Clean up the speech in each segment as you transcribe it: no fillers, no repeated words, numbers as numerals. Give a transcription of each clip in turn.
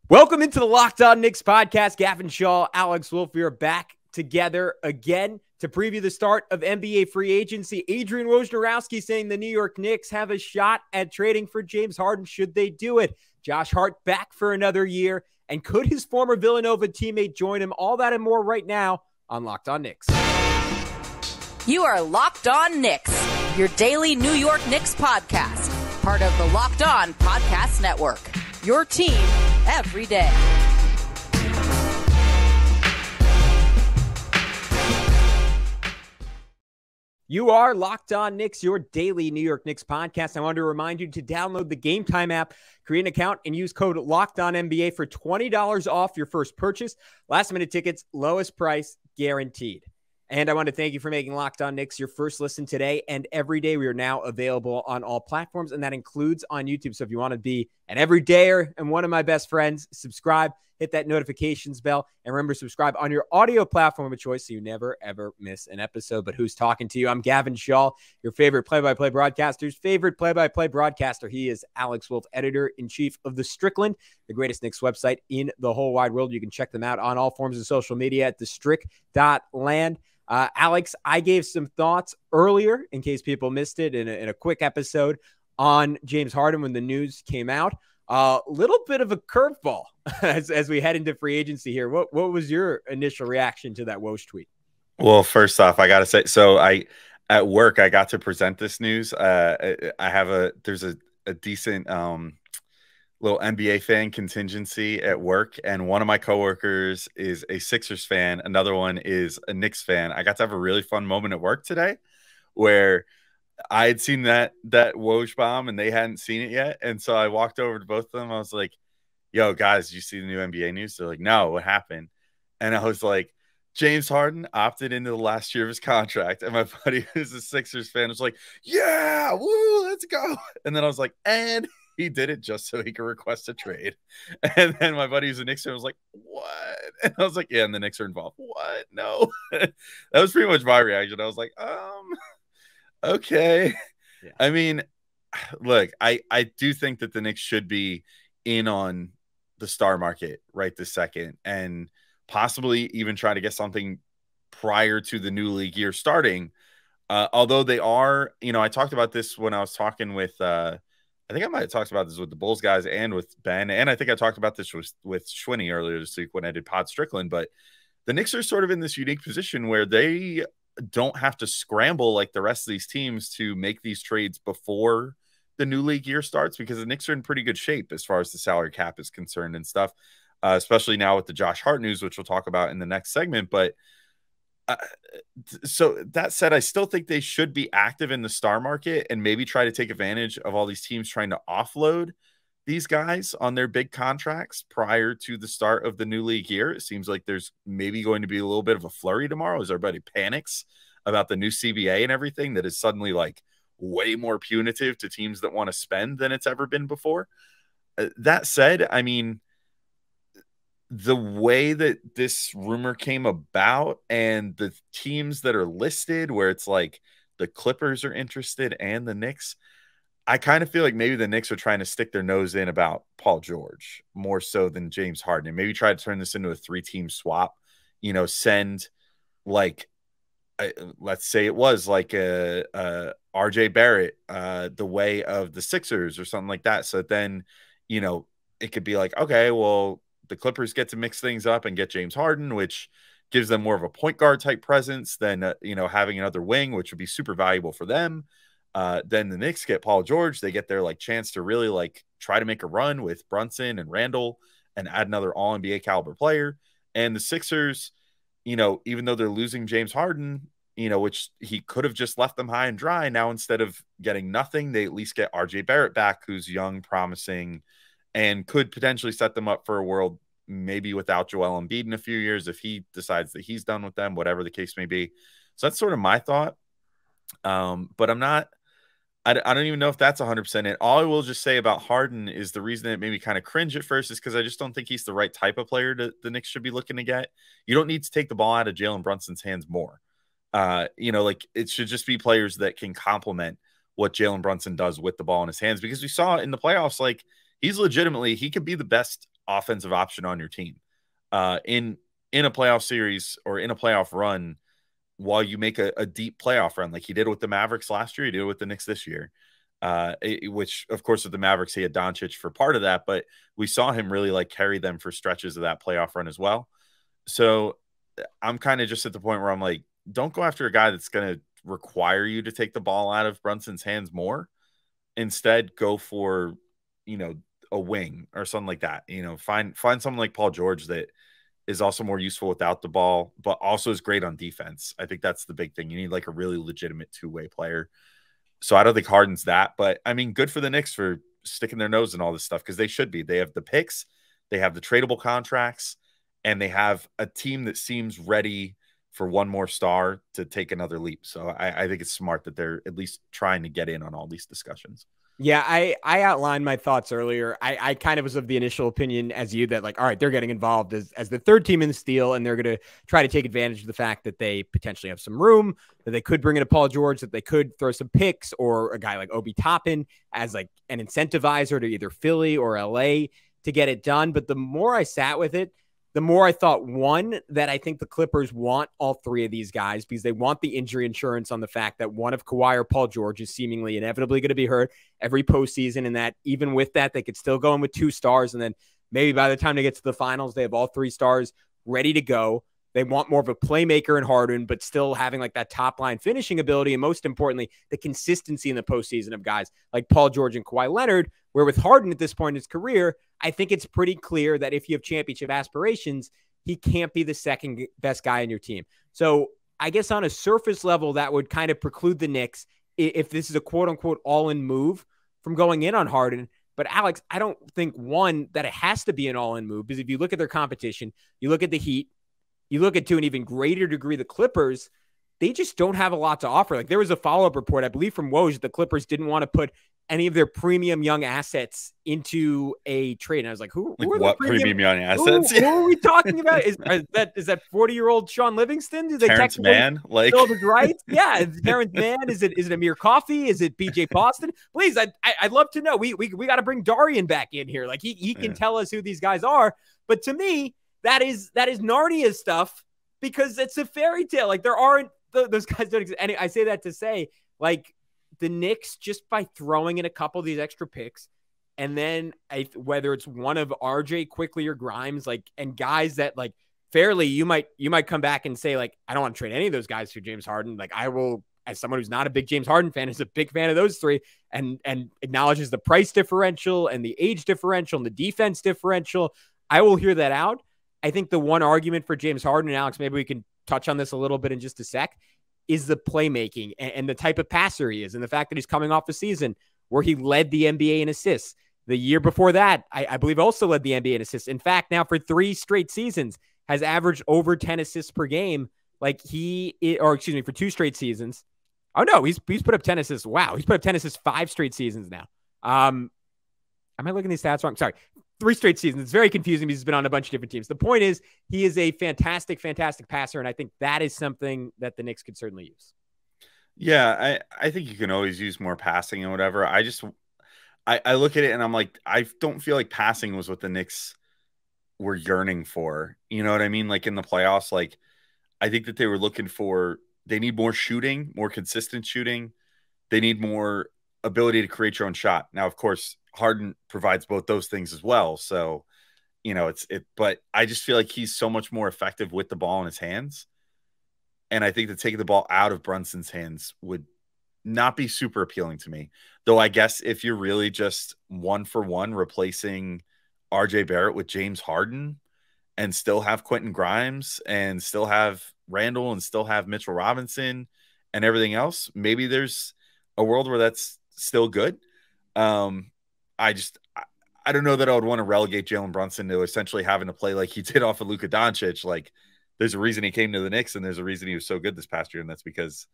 Welcome into the Locked On Knicks podcast. Gavin Shaw, Alex Wolf, we are back together again to preview the start of NBA free agency. Adrian Wojnarowski saying the New York Knicks have a shot at trading for James Harden should they do it. Josh Hart back for another year. And could his former Villanova teammate join him? All that and more right now on Locked On Knicks. You are Locked On Knicks, your daily New York Knicks podcast. Part of the Locked On Podcast Network. Your team every day. You are Locked On Knicks, your daily New York Knicks podcast. I wanted to remind you to download the Gametime app, create an account, and use code LOCKEDONNBA for $20 off your first purchase. Last-minute tickets, lowest price, guaranteed. And I want to thank you for making Locked On Knicks your first listen today and every day. We are now available on all platforms, and that includes on YouTube. So if you want to be an everydayer and one of my best friends, subscribe, hit that notifications bell, and remember, subscribe on your audio platform of choice so you never, ever miss an episode. But who's talking to you? I'm Gavin Shaw, your favorite play-by-play broadcaster's favorite play-by-play broadcaster. He is Alex Wolf, editor-in-chief of The Strickland, the greatest Knicks website in the whole wide world. You can check them out on all forms of social media at thestrick.land. Alex, I gave some thoughts earlier, in case people missed it, in a quick episode on James Harden when the news came out. A little bit of a curveball as we head into free agency here. What was your initial reaction to that Woj tweet? Well, first off, I got to say, so at work, I got to present this news. There's a decent little NBA fan contingency at work, and one of my coworkers is a Sixers fan. Another one is a Knicks fan. I got to have a really fun moment at work today where I had seen that Woj bomb and they hadn't seen it yet. And so I walked over to both of them. I was like, yo, guys, did you see the new NBA news? They're like, no, what happened? And I was like, James Harden opted into the last year of his contract. And my buddy who's a Sixers fan was like, yeah, woo, let's go. And then I was like, and he did it just so he could request a trade. And then my buddy who's a Knicks fan was like, what? And I was like, yeah, and the Knicks are involved. What? No. That was pretty much my reaction. I was like, okay. Yeah. I mean, look, I do think that the Knicks should be in on the star market right this second and possibly even try to get something prior to the new league year starting. Although they are, I talked about this when I was talking with I think I might have talked about this with the Bulls guys and with Ben. And I think I talked about this with Schwinney earlier this week when I did Pod Strickland. But the Knicks are sort of in this unique position where they don't have to scramble like the rest of these teams to make these trades before the new league year starts, because the Knicks are in pretty good shape as far as the salary cap is concerned and stuff, especially now with the Josh Hart news, which we'll talk about in the next segment. But so that said, I still think they should be active in the star market and maybe try to take advantage of all these teams trying to offload these guys on their big contracts prior to the start of the new league year. It seems like there's maybe going to be a little bit of a flurry tomorrow as everybody panics about the new CBA and everything that is suddenly like way more punitive to teams that want to spend than it's ever been before. That said, I mean, the way that this rumor came about and the teams that are listed where it's like the Clippers are interested and the Knicks, I kind of feel like maybe the Knicks are trying to stick their nose in about Paul George more so than James Harden, and maybe try to turn this into a 3-team swap, send like, let's say it was like a RJ Barrett, the way of the Sixers or something like that. So then, it could be like, okay, well, the Clippers get to mix things up and get James Harden, which gives them more of a point guard type presence than, having another wing, which would be super valuable for them. Then the Knicks get Paul George. They get their chance to really try to make a run with Brunson and Randall and add another all NBA caliber player. And the Sixers, even though they're losing James Harden, which he could have just left them high and dry. Now, instead of getting nothing, they at least get RJ Barrett back, who's young, promising, and could potentially set them up for a world maybe without Joel Embiid in a few years if he decides that he's done with them, whatever the case may be. So that's sort of my thought. But I don't even know if that's 100% it. All I will just say about Harden is the reason it made me kind of cringe at first is because I just don't think he's the right type of player the Knicks should be looking to get. You don't need to take the ball out of Jalen Brunson's hands more. It should just be players that can complement what Jalen Brunson does with the ball in his hands, because we saw in the playoffs, he's legitimately, he could be the best offensive option on your team in a playoff series or in a playoff run while you make a deep playoff run like he did with the Mavericks last year. He did it with the Knicks this year, which, of course, with the Mavericks, he had Doncic for part of that, but we saw him really like carry them for stretches of that playoff run as well. So I'm kind of just at the point where I'm like, don't go after a guy that's going to require you to take the ball out of Brunson's hands more. Instead, go for, a wing or something like that. Find someone like Paul George that is also more useful without the ball, but also is great on defense. I think that's the big thing. You need like a really legitimate two-way player. So I don't think Harden's that, but I mean, good for the Knicks for sticking their nose in all this stuff because they should be. They have the picks, they have the tradable contracts, and they have a team that seems ready for one more star to take another leap. So I think it's smart that they're at least trying to get in on all these discussions. Yeah, I outlined my thoughts earlier. I kind of was of the initial opinion as you that, like, all right, they're getting involved as the third team in this deal, and they're going to try to take advantage of the fact that they potentially have some room, that they could bring in a Paul George, that they could throw some picks, or a guy like Obi Toppin as like an incentivizer to either Philly or LA to get it done. But the more I sat with it, the more I thought, one, that I think the Clippers want all three of these guys because they want the injury insurance on the fact that one of Kawhi or Paul George is seemingly inevitably going to be hurt every postseason, and that even with that, they could still go in with 2 stars, and then maybe by the time they get to the finals, they have all 3 stars ready to go. They want more of a playmaker in Harden, but still having like that top line finishing ability. And most importantly, the consistency in the postseason of guys like Paul George and Kawhi Leonard, where with Harden at this point in his career, I think it's pretty clear that if you have championship aspirations, he can't be the second best guy in your team. So I guess on a surface level, that would kind of preclude the Knicks, if this is a quote unquote all-in move, from going in on Harden. But Alex, I don't think, one, that it has to be an all-in move, because if you look at their competition, you look at the Heat, you look at, to an even greater degree, the Clippers, they just don't have a lot to offer. Like, there was a follow-up report, I believe, from Woj, that the Clippers didn't want to put any of their premium young assets into a trade. And I was like, who are what the premium young assets? Who are we talking about? Is that 40-year-old Sean Livingston? Do they Terrence Mann? Like, still his rights? Yeah, Terrence Mann. Is it Amir Coffey? Is it BJ Boston? Please, I'd love to know. We got to bring Darian back in here. Like, he can tell us who these guys are. But to me, that is Narnia stuff, because it's a fairy tale. Like, there aren't those guys don't exist. And I say that to say, like, the Knicks, just by throwing in a couple of these extra picks, and then whether it's one of RJ Quickly or Grimes, like, and guys that, like, fairly, you might come back and say, like, I don't want to trade any of those guys for James Harden. Like, I will, as someone who's not a big James Harden fan, is a big fan of those three, and acknowledges the price differential and the age differential and the defense differential. I will hear that out. I think the one argument for James Harden, and Alex, maybe we can touch on this a little bit in just a sec, is the playmaking and the type of passer he is, and the fact that he's coming off a season where he led the NBA in assists. The year before that, I believe, also led the NBA in assists. In fact, now for 3 straight seasons, has averaged over 10 assists per game. Like, for 2 straight seasons. Oh no, he's put up 10 assists. Wow, he's put up 10 assists 5 straight seasons now. Am I looking at these stats wrong? Sorry. 3 straight seasons. It's very confusing because he's been on a bunch of different teams. The point is, he is a fantastic, fantastic passer, and I think that is something that the Knicks could certainly use. Yeah, I think you can always use more passing and whatever. I look at it and I'm like, I don't feel like passing was what the Knicks were yearning for. You know what I mean? Like, in the playoffs, like, I think that they were looking for, they need more shooting, more consistent shooting. They need more ability to create your own shot. Now, of course, Harden provides both those things as well. So, but I just feel like he's so much more effective with the ball in his hands. And I think that taking the ball out of Brunson's hands would not be super appealing to me. Though I guess if you're really just 1-for-1 replacing RJ Barrett with James Harden and still have Quentin Grimes and still have Randall and still have Mitchell Robinson and everything else, maybe there's a world where that's still good. I don't know that I would want to relegate Jalen Brunson to essentially having to play like he did off of Luka Doncic. Like, there's a reason he came to the Knicks, and there's a reason he was so good this past year, and that's because,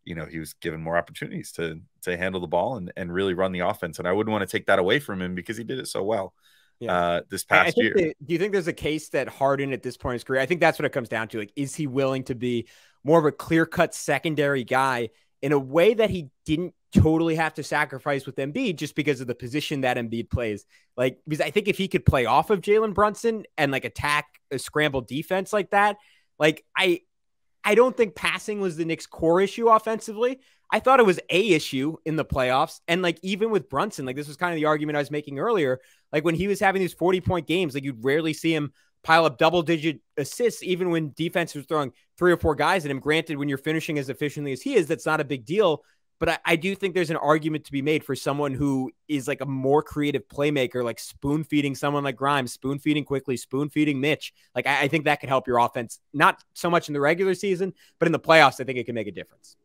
he was given more opportunities to handle the ball and really run the offense. And I wouldn't want to take that away from him because he did it so well this past year. Do you think there's a case that Harden at this point in his career, I think that's what it comes down to. Like, is he willing to be more of a clear-cut secondary guy in a way that he didn't totally have to sacrifice with Embiid just because of the position that Embiid plays. Like, because I think if he could play off of Jalen Brunson and like attack a scramble defense like that, like I don't think passing was the Knicks' core issue offensively. I thought it was a issue in the playoffs. And like, even with Brunson, like this was kind of the argument I was making earlier. Like when he was having these 40-point games, like you'd rarely see him pile up double-digit assists, even when defense was throwing 3 or 4 guys at him. Granted, when you're finishing as efficiently as he is, that's not a big deal. But I do think there's an argument to be made for someone who is like a more creative playmaker, like spoon feeding someone like Grimes, spoon feeding quickly, spoon feeding Mitch. Like I think that could help your offense, not so much in the regular season, but in the playoffs, I think it can make a difference.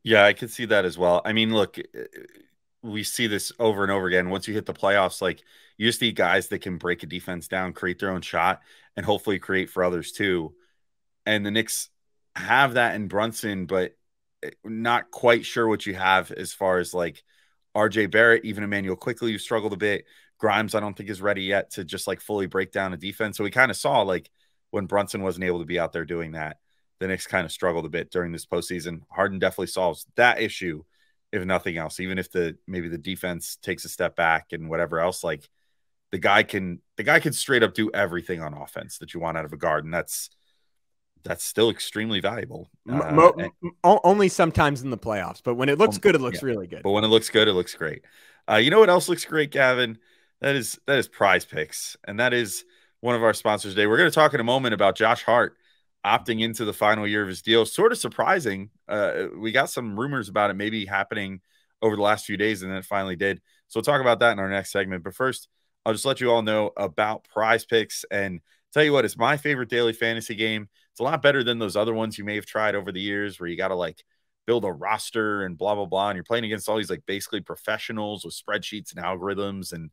Yeah, I could see that as well. I mean, look, we see this over and over again. Once you hit the playoffs, like you just need guys that can break a defense down, create their own shot, and hopefully create for others too. And the Knicks have that in Brunson, but not quite sure what you have as far as like RJ Barrett, even Emmanuel quickly, you struggled a bit. Grimes, I don't think is ready yet to just like fully break down a defense. So we kind of saw like when Brunson wasn't able to be out there doing that, the Knicks kind of struggled a bit during this postseason. Harden definitely solves that issue, if nothing else. Even if maybe the defense takes a step back and whatever else, like the guy can straight up do everything on offense that you want out of a guard, and that's still extremely valuable. Only sometimes in the playoffs, but when it looks good, it looks really good. But when it looks good, it looks great. You know what else looks great, Gavin? That is PrizePicks, and that is one of our sponsors today. We're going to talk in a moment about Josh Hart opting into the final year of his deal. Sort of surprising. We got some rumors about it maybe happening over the last few days, and then it finally did. So we'll talk about that in our next segment. But first, I'll just let you all know about PrizePicks and tell you what, it's my favorite daily fantasy game. It's a lot better than those other ones you may have tried over the years where you got to like build a roster and blah, blah, blah. And you're playing against all these like basically professionals with spreadsheets and algorithms. And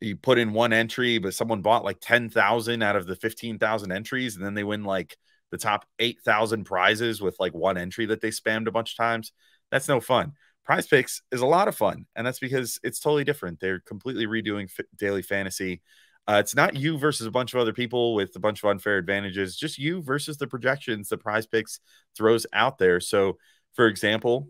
you put in one entry, but someone bought like 10,000 out of the 15,000 entries. And then they win like the top 8,000 prizes with like one entry that they spammed a bunch of times. That's no fun. PrizePicks is a lot of fun. And that's because it's totally different. They're completely redoing daily fantasy. It's not you versus a bunch of other people with a bunch of unfair advantages, just you versus the projections that PrizePicks throws out there. So, for example,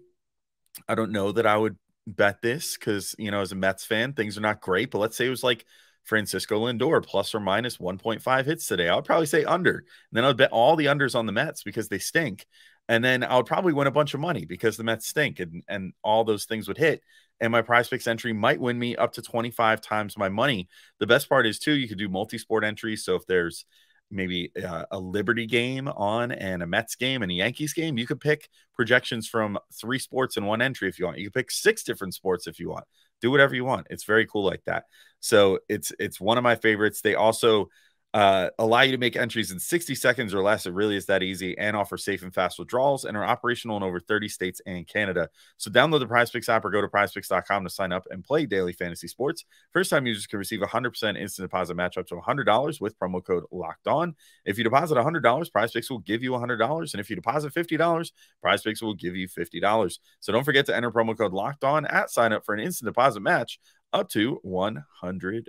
I don't know that I would bet this because, you know, as a Mets fan, things are not great. But let's say it was like Francisco Lindor plus or minus 1.5 hits today. I would probably say under. And then I would bet all the unders on the Mets because they stink. And then I would probably win a bunch of money because the Mets stink and all those things would hit. And my PrizePicks entry might win me up to 25 times my money. The best part is, too, you could do multi-sport entries. So if there's maybe a Liberty game on and a Mets game and a Yankees game, you could pick projections from 3 sports in one entry if you want. You could pick 6 different sports if you want. Do whatever you want. It's very cool like that. So it's one of my favorites. They also allow you to make entries in 60 seconds or less. It really is that easy, and offer safe and fast withdrawals and are operational in over 30 states and Canada. So download the PrizePicks app or go to prizepicks.com to sign up and play daily fantasy sports. First time users can receive 100% instant deposit match up to $100 with promo code locked on. If you deposit $100, PrizePicks will give you $100. And if you deposit $50, PrizePicks will give you $50. So don't forget to enter promo code locked on at sign up for an instant deposit match up to $100.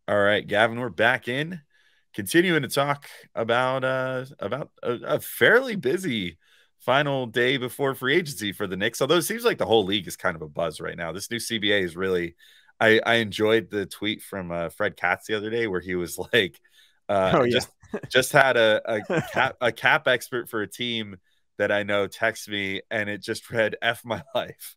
All right, Gavin, we're back in, continuing to talk about a fairly busy final day before free agency for the Knicks. Although it seems like the whole league is kind of a buzz right now. This new CBA is really, I enjoyed the tweet from Fred Katz the other day where he was like, just had a cap expert for a team that I know text me, and it just read F my life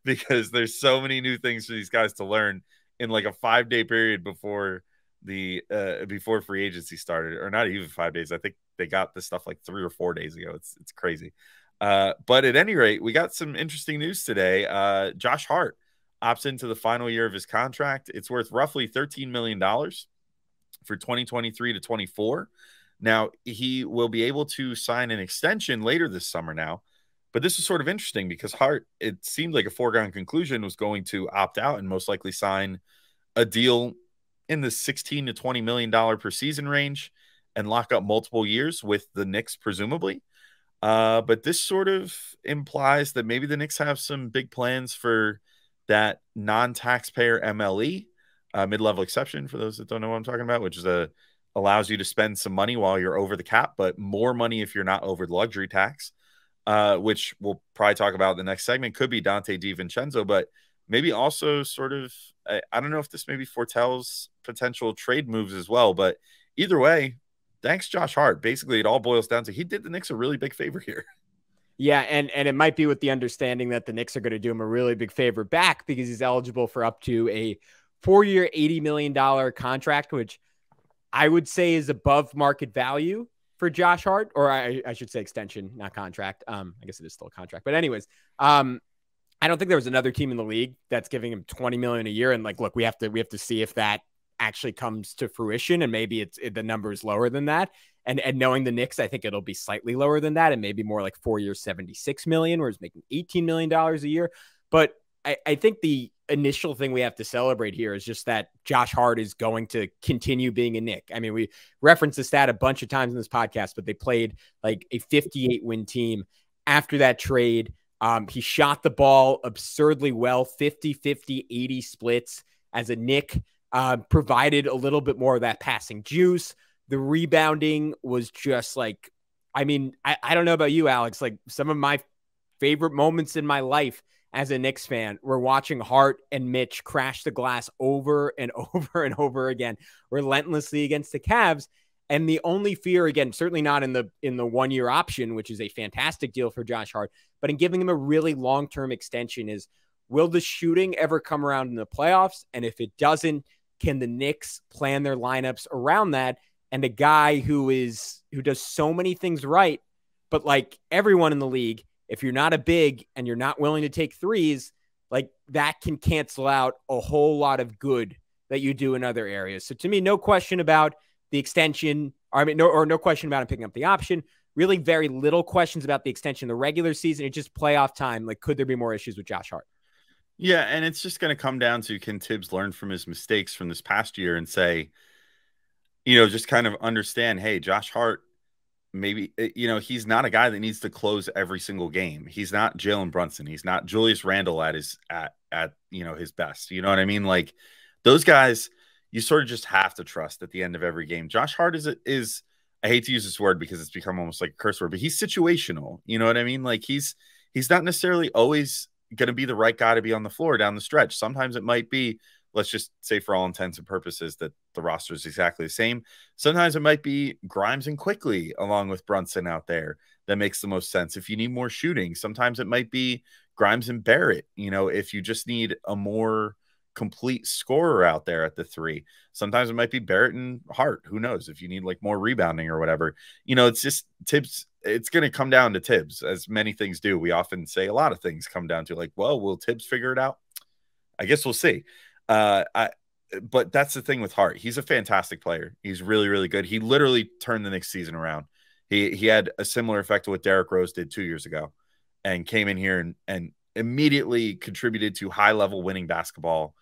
because there's so many new things for these guys to learn in like a 5-day period before before free agency started, or not even 5 days. I think they got this stuff like 3 or 4 days ago. It's crazy. But at any rate, we got some interesting news today. Josh Hart opts into the final year of his contract. It's worth roughly $13 million for 2023 to 24. Now, he will be able to sign an extension later this summer now. But this is sort of interesting because Hart, it seemed like a foregone conclusion, was going to opt out and most likely sign a deal in the $16 to $20 million per season range and lock up multiple years with the Knicks, presumably. But this sort of implies that maybe the Knicks have some big plans for that non-taxpayer MLE, mid-level exception, for those that don't know what I'm talking about, which is allows you to spend some money while you're over the cap, but more money if you're not over the luxury tax. which we'll probably talk about in the next segment, could be Donte DiVincenzo, but maybe also sort of, I don't know if this maybe foretells potential trade moves as well, but either way, thanks Josh Hart. Basically, it all boils down to he did the Knicks a really big favor here. Yeah, and it might be with the understanding that the Knicks are going to do him a really big favor back because he's eligible for up to a 4-year, $80 million contract, which I would say is above market value for Josh Hart, or I should say extension, not contract. I guess it is still a contract. But anyways, I don't think there was another team in the league that's giving him $20 million a year. And like, look, we have to see if that actually comes to fruition, and maybe the number is lower than that. And knowing the Knicks, I think it'll be slightly lower than that, and maybe more like 4 years, $76 million, where he's making $18 million a year. But I think the initial thing we have to celebrate here is just that Josh Hart is going to continue being a Knick. I mean, we referenced the stat a bunch of times in this podcast, but they played like a 58-win team after that trade. He shot the ball absurdly well, 50-50, 80 splits as a Knick, provided a little bit more of that passing juice. The rebounding was just like, I mean, I don't know about you, Alex, like some of my favorite moments in my life as a Knicks fan were watching Hart and Mitch crash the glass over and over and over again, relentlessly against the Cavs. And the only fear, again, certainly not in the 1-year option, which is a fantastic deal for Josh Hart, but in giving him a really long-term extension is, will the shooting ever come around in the playoffs? And if it doesn't, can the Knicks plan their lineups around that? And a guy who does so many things right, but like everyone in the league, if you're not a big and you're not willing to take threes, like that can cancel out a whole lot of good that you do in other areas. So to me, no question about the extension, no question about him picking up the option. Really very little questions about the extension of the regular season. It's just playoff time. Like, could there be more issues with Josh Hart? Yeah, and it's just going to come down to, can Tibbs learn from his mistakes from this past year and say, just kind of understand, hey, Josh Hart, maybe, he's not a guy that needs to close every single game. He's not Jalen Brunson. He's not Julius Randle at his best. You know what I mean? Like those guys, you sort of just have to trust at the end of every game. Josh Hart is I hate to use this word because it's become almost like a curse word, but he's situational. You know what I mean? Like he's not necessarily always going to be the right guy to be on the floor down the stretch. Sometimes it might be, let's just say for all intents and purposes that the roster is exactly the same. Sometimes it might be Grimes and Quickly along with Brunson out there. That makes the most sense. If you need more shooting, sometimes it might be Grimes and Barrett. If you just need a more complete scorer out there at the 3, sometimes it might be Barrett and Hart. Who knows if you need like more rebounding or whatever, it's just Tibbs. It's going to come down to Tibbs, as many things do. We often say a lot of things come down to like, well, will Tibbs figure it out? I guess we'll see. But that's the thing with Hart. He's a fantastic player. He's really, really good. He literally turned the next season around. He had a similar effect to what Derrick Rose did 2 years ago, and came in here and immediately contributed to high-level winning basketball.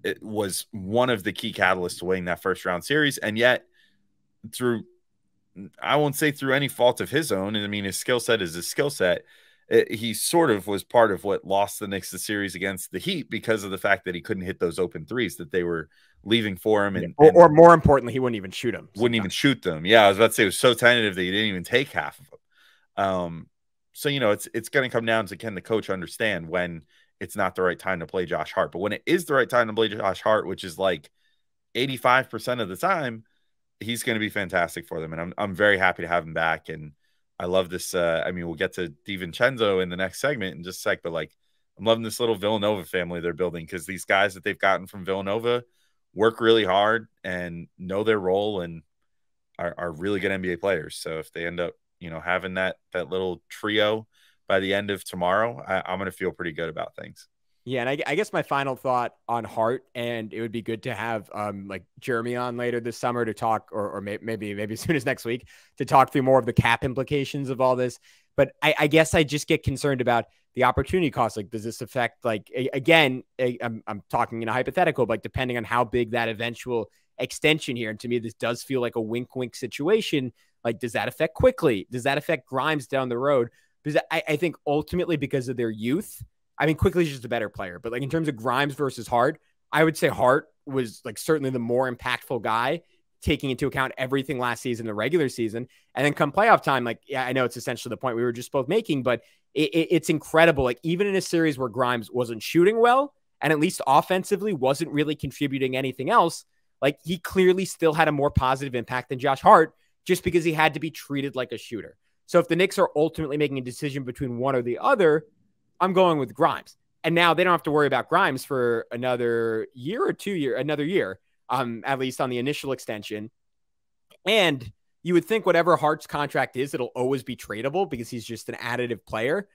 It was one of the key catalysts to winning that first-round series, and yet I won't say through any fault of his own, and I mean, his skill set is his skill set. He sort of was part of what lost the Knicks the series against the Heat because of the fact that he couldn't hit those open threes that they were leaving for him. Or more importantly, he wouldn't even shoot them. Wouldn't even shoot them. Yeah, I was about to say it was so tentative that he didn't even take half of them. So, it's going to come down to, can the coach understand when it's not the right time to play Josh Hart? But when it is the right time to play Josh Hart, which is like 85% of the time, he's going to be fantastic for them. And I'm very happy to have him back. And I love this. We'll get to DiVincenzo in the next segment in just a sec, but like, I'm loving this little Villanova family they're building, because these guys that they've gotten from Villanova work really hard and know their role and are really good NBA players. So if they end up, having that little trio by the end of tomorrow, I'm going to feel pretty good about things. Yeah, and I guess my final thought on Hart, and it would be good to have like Jeremy on later this summer to talk, or maybe as soon as next week, to talk through more of the cap implications of all this. But I guess I just get concerned about the opportunity cost. Like, does this affect, like, I'm talking in a hypothetical, but like, depending on how big that eventual extension here, and to me, this does feel like a wink situation. Like, does that affect Quickly? Does that affect Grimes down the road? Because I think ultimately, because of their youth, Quickly is just a better player, but like in terms of Grimes versus Hart, I would say Hart was like certainly the more impactful guy taking into account everything last season, the regular season, and then come playoff time, like, yeah, I know it's essentially the point we were just both making, but it's incredible. Like, even in a series where Grimes wasn't shooting well, and at least offensively wasn't really contributing anything else, like, he clearly still had a more positive impact than Josh Hart, just because he had to be treated like a shooter. So if the Knicks are ultimately making a decision between one or the other, I'm going with Grimes. And now they don't have to worry about Grimes for another year or another year, at least on the initial extension. And you would think whatever Hart's contract is, it'll always be tradable because he's just an additive player.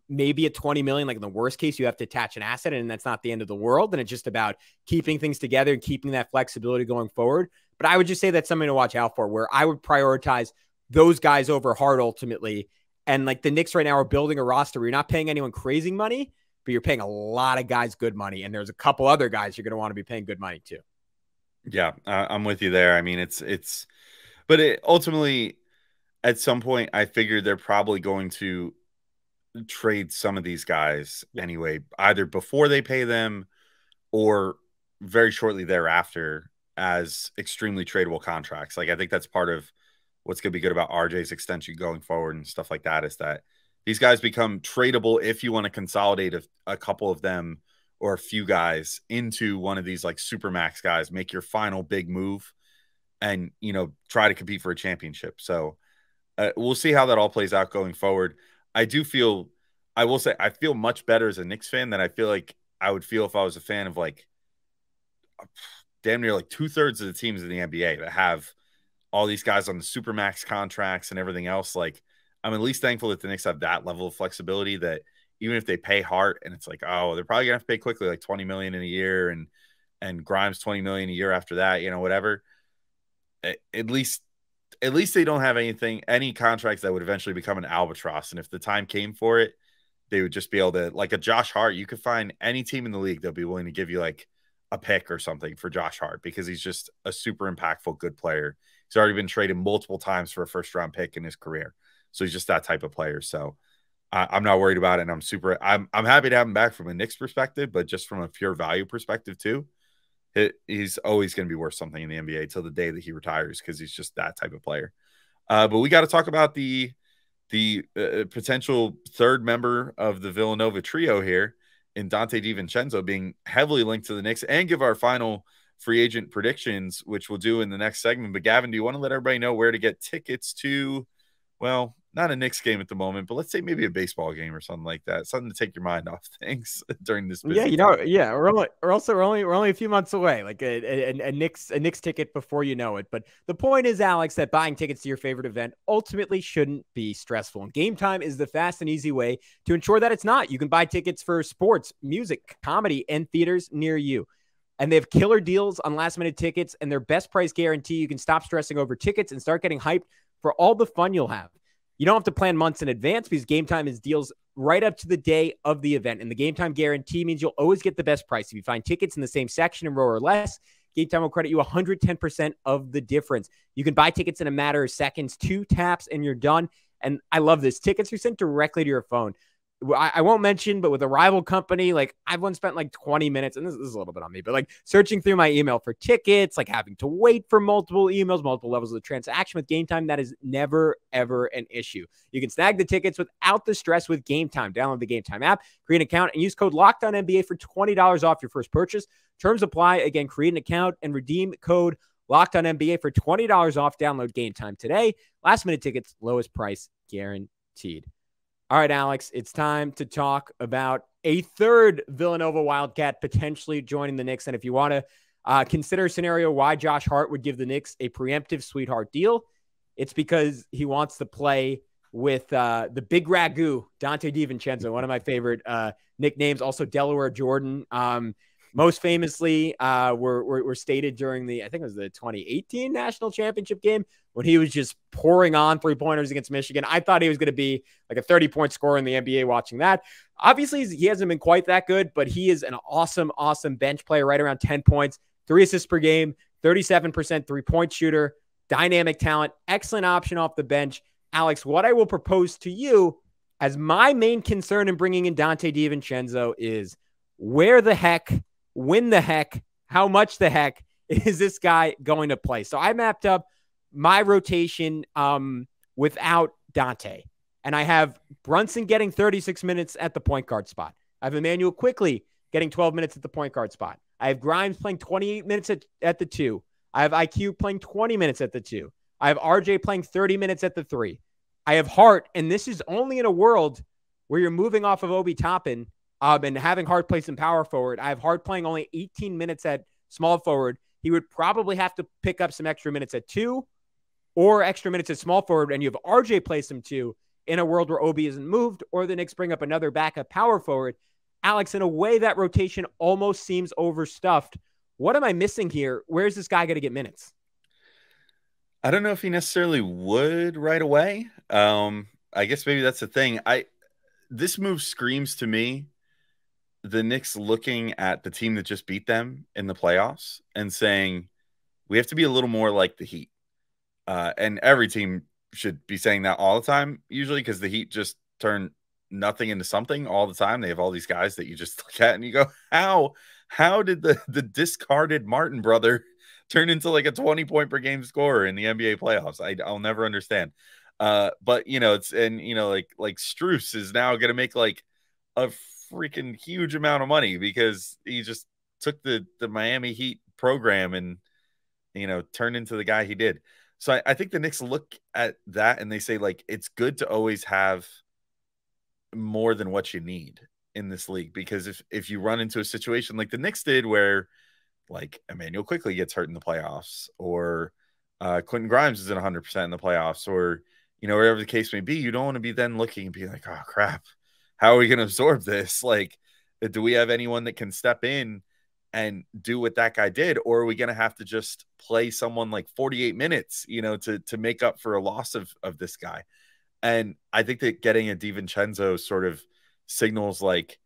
Maybe at $20 million, like in the worst case, you have to attach an asset, and that's not the end of the world. And it's just about keeping things together and keeping that flexibility going forward. But I would just say that's something to watch out for, where I would prioritize those guys over Hart ultimately. And like, the Knicks right now are building a roster where you're not paying anyone crazy money, but you're paying a lot of guys good money. And there's a couple other guys you're going to want to be paying good money to. Yeah, I'm with you there. I mean, but ultimately, at some point, I figured they're probably going to trade some of these guys anyway, either before they pay them or very shortly thereafter as extremely tradable contracts. Like, I think that's part of what's going to be good about RJ's extension going forward and stuff like that, is that these guys become tradable if you want to consolidate a couple of them or a few guys into one of these like super max guys, make your final big move and, you know, try to compete for a championship. So we'll see how that all plays out going forward. I will say I feel much better as a Knicks fan than I feel like I would feel if I was a fan of like damn near like 2/3 of the teams in the NBA that have all these guys on the supermax contracts and everything else. Like, I'm at least thankful that the Knicks have that level of flexibility, that even if they pay Hart and it's like, oh, they're probably gonna have to pay quickly, like $20 million in a year, and Grimes $20 million a year after that, you know, whatever. At least they don't have any contracts that would eventually become an albatross. And if the time came for it, they would just be able to, like a Josh Hart, you could find any team in the league that'll be willing to give you like a pick or something for Josh Hart, because he's just a super impactful, good player. He's already been traded multiple times for a first-round pick in his career. So he's just that type of player. So I'm not worried about it. And I'm happy to have him back from a Knicks perspective, but just from a pure value perspective too, he's always going to be worth something in the NBA till the day that he retires, because he's just that type of player. But we got to talk about the potential third member of the Villanova trio here in Donte DiVincenzo being heavily linked to the Knicks, and give our final free agent predictions, which we'll do in the next segment. But Gavin, do you want to let everybody know where to get tickets to, well, not a Knicks game at the moment, but let's say maybe a baseball game or something like that, something to take your mind off things during this busy time. We're only a few months away, like a Knicks ticket before you know it. But the point is, Alex, that buying tickets to your favorite event ultimately shouldn't be stressful, and Game Time is the fast and easy way to ensure that it's not. You can buy tickets for sports, music, comedy, and theaters near you. And they have killer deals on last-minute tickets and their best price guarantee. You can stop stressing over tickets and start getting hyped for all the fun you'll have. You don't have to plan months in advance, because Game Time is deals right up to the day of the event. And the Game Time guarantee means you'll always get the best price. If you find tickets in the same section, in row or less, Game Time will credit you 110% of the difference. You can buy tickets in a matter of seconds, 2 taps, and you're done. And I love this. Tickets are sent directly to your phone. I won't mention, but with a rival company, like, I've once spent like 20 minutes, and this is a little bit on me, but like searching through my email for tickets, like having to wait for multiple emails, multiple levels of the transaction. With Game Time, that is never, ever an issue. You can snag the tickets without the stress with Game Time. Download the Game Time app, create an account, and use code LOCKEDONNBA for $20 off your first purchase. Terms apply. Again, create an account and redeem code LOCKEDONNBA for $20 off. Download Game Time today. Last minute tickets, lowest price guaranteed. All right, Alex, it's time to talk about a third Villanova Wildcat potentially joining the Knicks. And if you want to consider a scenario why Josh Hart would give the Knicks a preemptive sweetheart deal, it's because he wants to play with the big ragu, Donte DiVincenzo, one of my favorite nicknames, also Delaware Jordan. Most famously were stated during I think it was the 2018 national championship game, when he was just pouring on 3-pointers against Michigan. I thought he was going to be like a 30-point scorer in the NBA watching that. Obviously, he hasn't been quite that good, but he is an awesome, awesome bench player, right around 10 points, 3 assists per game, 37% 3-point shooter, dynamic talent, excellent option off the bench. Alex, what I will propose to you as my main concern in bringing in Donte DiVincenzo is where the heck, when the heck, how much the heck is this guy going to play? So I mapped up my rotation without Donte. And I have Brunson getting 36 minutes at the point guard spot. I have Emmanuel Quickly getting 12 minutes at the point guard spot. I have Grimes playing 28 minutes at the 2. I have IQ playing 20 minutes at the 2. I have RJ playing 30 minutes at the 3. I have Hart, and this is only in a world where you're moving off of Obi Toppin and having Hart play some power forward. I have Hart playing only 18 minutes at small forward. He would probably have to pick up some extra minutes at 2 or extra minutes at small forward, and you have RJ play some 2 in a world where Obi isn't moved, or the Knicks bring up another backup power forward. Alex, in a way, that rotation almost seems overstuffed. What am I missing here? Where's this guy going to get minutes? I don't know if he necessarily would right away. I guess maybe that's the thing. This move screams to me the Knicks looking at the team that just beat them in the playoffs and saying, we have to be a little more like the Heat. And every team should be saying that all the time, usually, because the Heat just turn nothing into something all the time. They have all these guys that you just look at and you go, how did the discarded Martin brother turn into like a 20-point per game scorer in the NBA playoffs? I'll never understand. But it's, and like Strus is now going to make like a freaking huge amount of money because he just took the Miami Heat program and turned into the guy he did. So I think the Knicks look at that and they say, like, it's good to always have more than what you need in this league, because if you run into a situation like the Knicks did where like Emmanuel Quickly gets hurt in the playoffs, or Quentin Grimes isn't 100% in the playoffs, or whatever the case may be, you don't want to be then looking and be like, oh crap, how are we going to absorb this? Like, do we have anyone that can step in and do what that guy did, or are we going to have to just play someone like 48 minutes, to make up for a loss of this guy? And I think that getting a DiVincenzo sort of signals like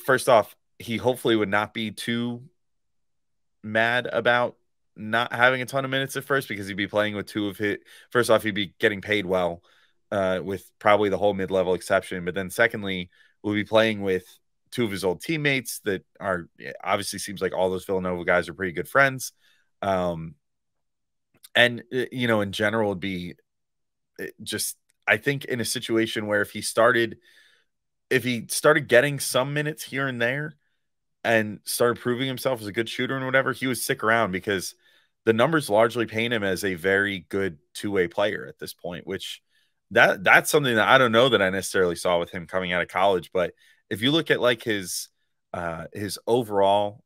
first off, he hopefully would not be too mad about not having a ton of minutes at first, because he'd be playing with two of his. First off, he'd be getting paid well, with probably the whole mid-level exception. But then secondly, we'll be playing with two of his old teammates that are obviously, seems like all those Villanova guys are pretty good friends. And, in general, would be just, I think, in a situation where if he started getting some minutes here and there and started proving himself as a good shooter and whatever, he would stick around, because the numbers largely paint him as a very good two-way player at this point, which that's something that I don't know that I necessarily saw with him coming out of college. But if you look at like his overall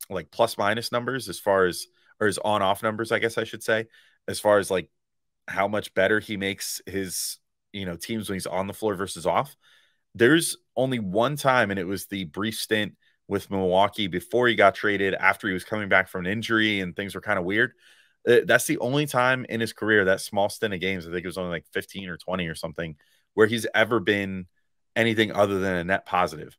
like plus minus numbers, as far as, or his on off numbers, I guess I should say, as far as like how much better he makes his teams when he's on the floor versus off, there's only one time, and it was the brief stint with Milwaukee before he got traded, after he was coming back from an injury and things were kind of weird. That's the only time in his career, that small stint of games, I think it was only like 15 or 20 or something, where he's ever been anything other than a net positive.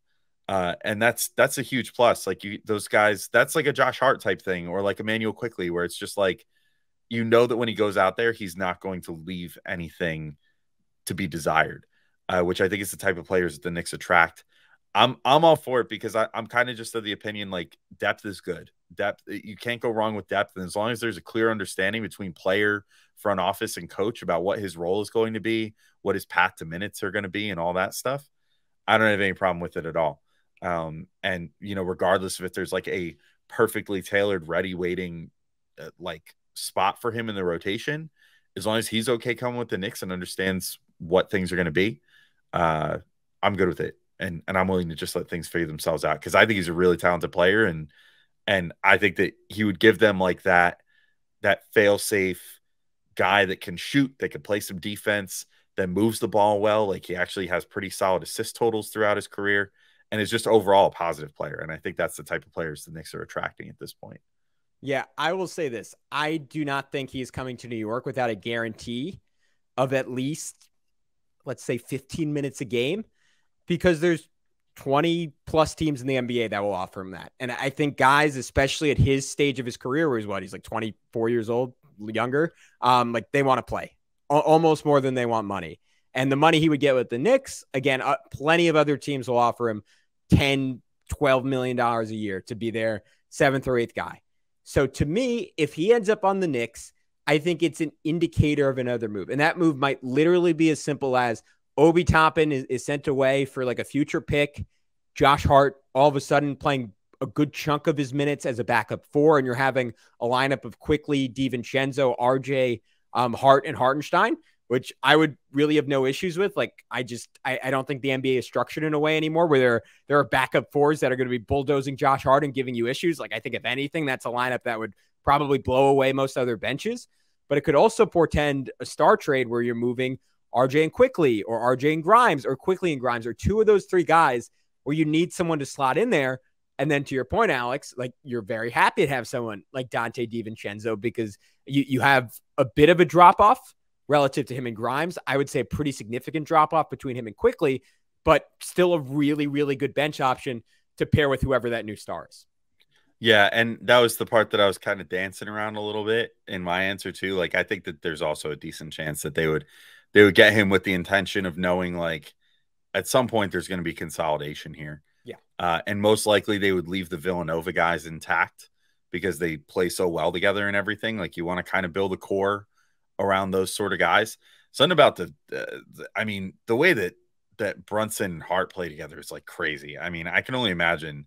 And that's a huge plus. Like those guys, that's like a Josh Hart type thing, or like Emmanuel Quickly, where it's just like, that when he goes out there, he's not going to leave anything to be desired, which I think is the type of players that the Knicks attract. I'm all for it, because I'm kind of just of the opinion, like, depth is good. Depth, you can't go wrong with depth. And as long as there's a clear understanding between player, front office, and coach about what his role is going to be, what his path to minutes are going to be, and all that stuff, I don't have any problem with it at all. And, regardless of if there's like a perfectly tailored, ready, waiting, like spot for him in the rotation, as long as he's okay coming with the Knicks and understands what things are going to be, I'm good with it. And I'm willing to just let things figure themselves out, because I think he's a really talented player, and I think that he would give them like that fail-safe guy that can shoot, that can play some defense, that moves the ball well. Like, he actually has pretty solid assist totals throughout his career, and is just overall a positive player. And I think that's the type of players the Knicks are attracting at this point. Yeah, I will say this. I do not think he is coming to New York without a guarantee of at least, let's say, 15 minutes a game, because there's 20 plus teams in the NBA that will offer him that. And I think guys, especially at his stage of his career, where he's like 24 years old, younger, like, they want to play almost more than they want money. And the money he would get with the Knicks, again, plenty of other teams will offer him $10, $12 million a year to be their 7th or 8th guy. So to me, if he ends up on the Knicks, I think it's an indicator of another move. And that move might literally be as simple as Obi Toppin is sent away for like a future pick. Josh Hart all of a sudden playing a good chunk of his minutes as a backup four, and you're having a lineup of Quickly, DiVincenzo, RJ, Hart, and Hartenstein, which I would really have no issues with. Like, I don't think the NBA is structured in a way anymore where there are backup fours that are going to be bulldozing Josh Hart and giving you issues. Like, I think if anything, that's a lineup that would probably blow away most other benches. But it could also portend a star trade where you're moving RJ and Quickly, or RJ and Grimes, or Quickly and Grimes, or two of those three guys where you need someone to slot in there. And then to your point, Alex, like, you're very happy to have someone like Donte DiVincenzo because you have a bit of a drop-off relative to him and Grimes. I would say a pretty significant drop-off between him and Quickly, but still a really, really good bench option to pair with whoever that new star is. Yeah, and that was the part that I was kind of dancing around a little bit in my answer too. Like, I think that there's also a decent chance that they would get him with the intention of knowing, like, at some point there's going to be consolidation here. Yeah. And most likely they would leave the Villanova guys intact because they play so well together and everything. Like, you want to kind of build a core around those sort of guys. Something about the way that Brunson and Hart play together is like crazy. I mean, I can only imagine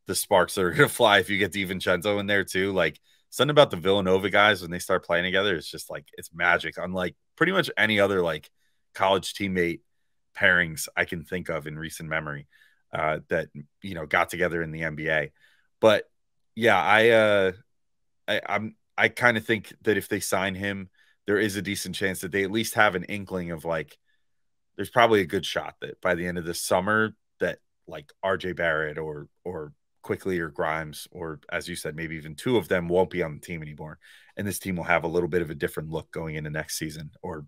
the sparks that are going to fly if you get DiVincenzo in there too. Like, something about the Villanova guys when they start playing together, it's just like, it's magic. Unlike pretty much any other like college teammate pairings I can think of in recent memory that, you know, got together in the NBA. But yeah, I kind of think that if they sign him, there is a decent chance that they at least have an inkling of, like, there's probably a good shot that by the end of the summer that like RJ Barrett or Quickly or Grimes, or as you said, maybe even two of them won't be on the team anymore. And this team will have a little bit of a different look going into next season, or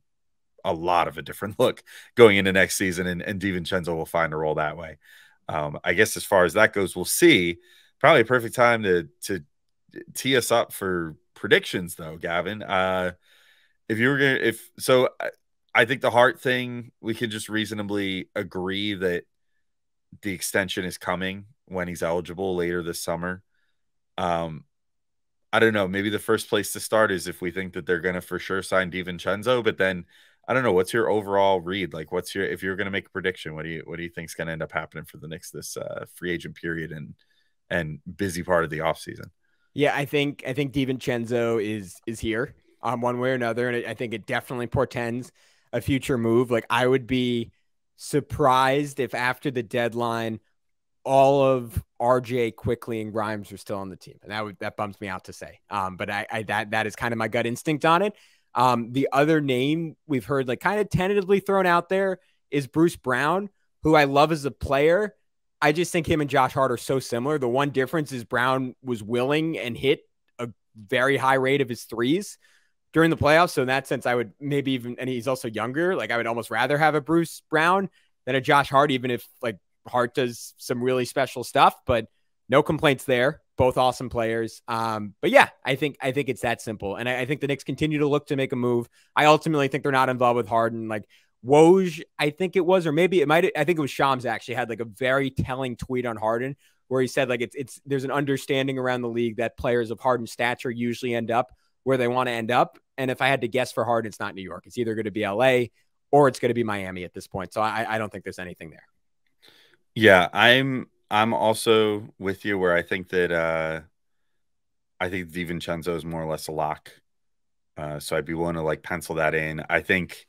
a lot of a different look going into next season. And DiVincenzo will find a role that way. I guess as far as that goes, we'll see. Probably a perfect time to tee us up for predictions though, Gavin. If you were going to, I think the Hart thing, we can just reasonably agree that the extension is coming when he's eligible later this summer. I don't know. Maybe the first place to start is if we think that they're going to for sure sign DiVincenzo, but then I don't know. What's your overall read? Like, if you're going to make a prediction, what do you think is going to end up happening for the Knicks this free agent period and busy part of the offseason? Yeah, I think DiVincenzo is here one way or another, and I think it definitely portends a future move. Like, I would be surprised if after the deadline all of RJ, Quickly, and Grimes are still on the team, and that bums me out to say. But that is kind of my gut instinct on it. The other name we've heard like kind of tentatively thrown out there is Bruce Brown, who I love as a player. I just think him and Josh Hart are so similar. The one difference is Brown was willing and hit a very high rate of his threes during the playoffs. So in that sense, I would maybe even, and he's also younger. Like, I would almost rather have a Bruce Brown than a Josh Hart, even if like Hart does some really special stuff, but no complaints there. Both awesome players. But yeah, I think it's that simple. And I think the Knicks continue to look to make a move. I ultimately think they're not involved with Harden. Like, Woj, I think it was, or maybe it might, I think it was Shams actually had like a very telling tweet on Harden where he said like there's an understanding around the league that players of Harden's stature usually end up where they want to end up. And if I had to guess for Harden, it's not New York. It's either going to be LA or it's going to be Miami at this point. So I don't think there's anything there. Yeah, I'm also with you where I think that I think DiVincenzo is more or less a lock. So I'd be willing to like pencil that in. I think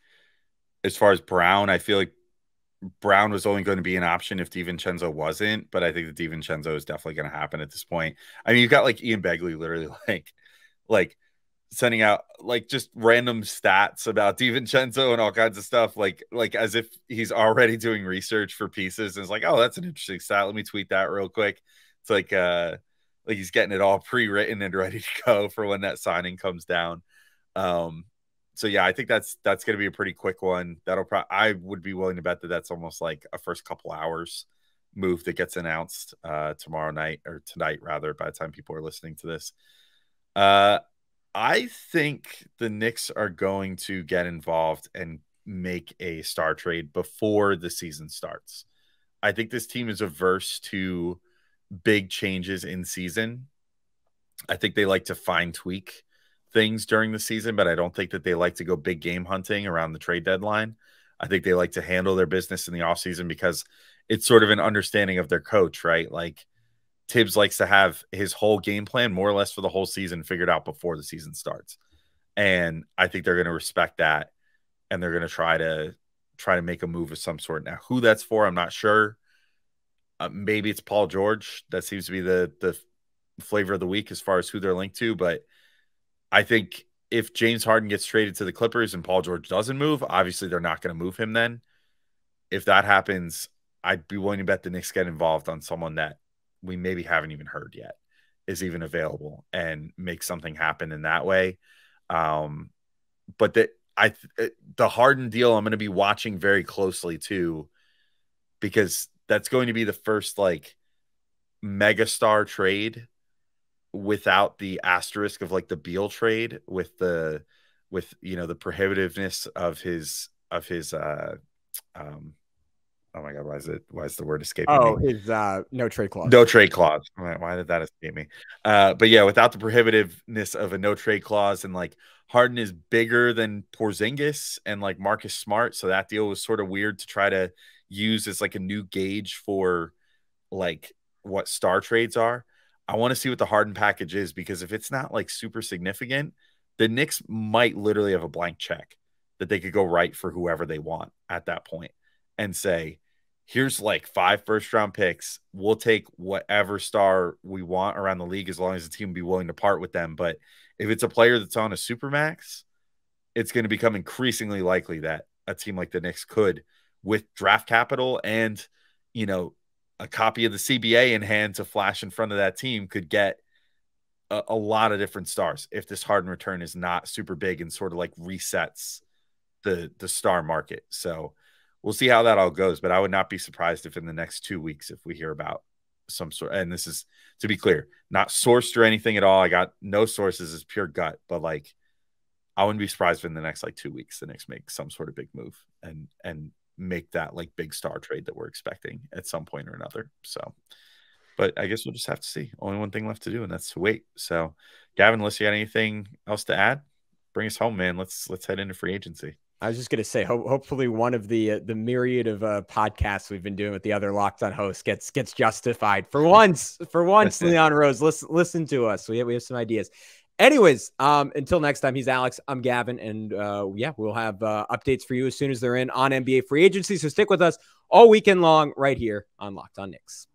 as far as Brown, I feel like Brown was only going to be an option if DiVincenzo wasn't, but I think that DiVincenzo is definitely going to happen at this point. I mean, you've got like Ian Begley literally like sending out like just random stats about DiVincenzo and all kinds of stuff, like as if he's already doing research for pieces. And it's like, oh, that's an interesting stat. Let me tweet that real quick. It's like he's getting it all pre-written and ready to go for when that signing comes down. So yeah, I think that's going to be a pretty quick one. I would be willing to bet that that's almost like a first couple hours move that gets announced tomorrow night, or tonight rather, by the time people are listening to this. I think the Knicks are going to get involved and make a star trade before the season starts. I think this team is averse to big changes in season. I think they like to fine tweak things during the season, but I don't think that they like to go big game hunting around the trade deadline. I think they like to handle their business in the offseason because it's sort of an understanding of their coach, right? Like Tibbs likes to have his whole game plan more or less for the whole season figured out before the season starts. And I think they're going to respect that, and they're going to try to make a move of some sort. Now, who that's for, I'm not sure. Maybe it's Paul George. That seems to be the flavor of the week as far as who they're linked to. But I think if James Harden gets traded to the Clippers and Paul George doesn't move, obviously they're not going to move him then. If that happens, I'd be willing to bet the Knicks get involved on someone that we maybe haven't even heard yet is even available and make something happen in that way. But the Harden deal, I'm going to be watching very closely too, because that's going to be the first like megastar trade without the asterisk of like the Beal trade with the prohibitiveness of his oh my God, why is the word escaping me? His no trade clause. No trade clause. Why did that escape me? But yeah, without the prohibitiveness of a no trade clause, and like Harden is bigger than Porzingis and like Marcus Smart, so that deal was sort of weird to try to use as like a new gauge for like what star trades are. I want to see what the Harden package is, because if it's not like super significant, the Knicks might literally have a blank check that they could go right for whoever they want at that point and say, here's like 5 first-round picks. We'll take whatever star we want around the league as long as the team will be willing to part with them. But if it's a player that's on a supermax, it's going to become increasingly likely that a team like the Knicks could, with draft capital and, a copy of the CBA in hand to flash in front of that team, could get a lot of different stars if this Harden return is not super big and sort of like resets the star market. So we'll see how that all goes, but I would not be surprised if in the next 2 weeks, if we hear about some sort, and this is, to be clear, not sourced or anything at all. I got no sources, it's pure gut, but like, I wouldn't be surprised if in the next like 2 weeks, the Knicks make some sort of big move and make that like big star trade that we're expecting at some point or another. So, but I guess we'll just have to see. Only one thing left to do, and that's to wait. So, Gavin, unless you got anything else to add, bring us home, man. Let's head into free agency. I was just going to say, hopefully one of the myriad of podcasts we've been doing with the other Locked On hosts gets justified for once. Leon Rose, listen to us. We have some ideas. Anyways, until next time, he's Alex, I'm Gavin, and we'll have updates for you as soon as they're in on NBA free agency. So stick with us all weekend long right here on Locked On Knicks.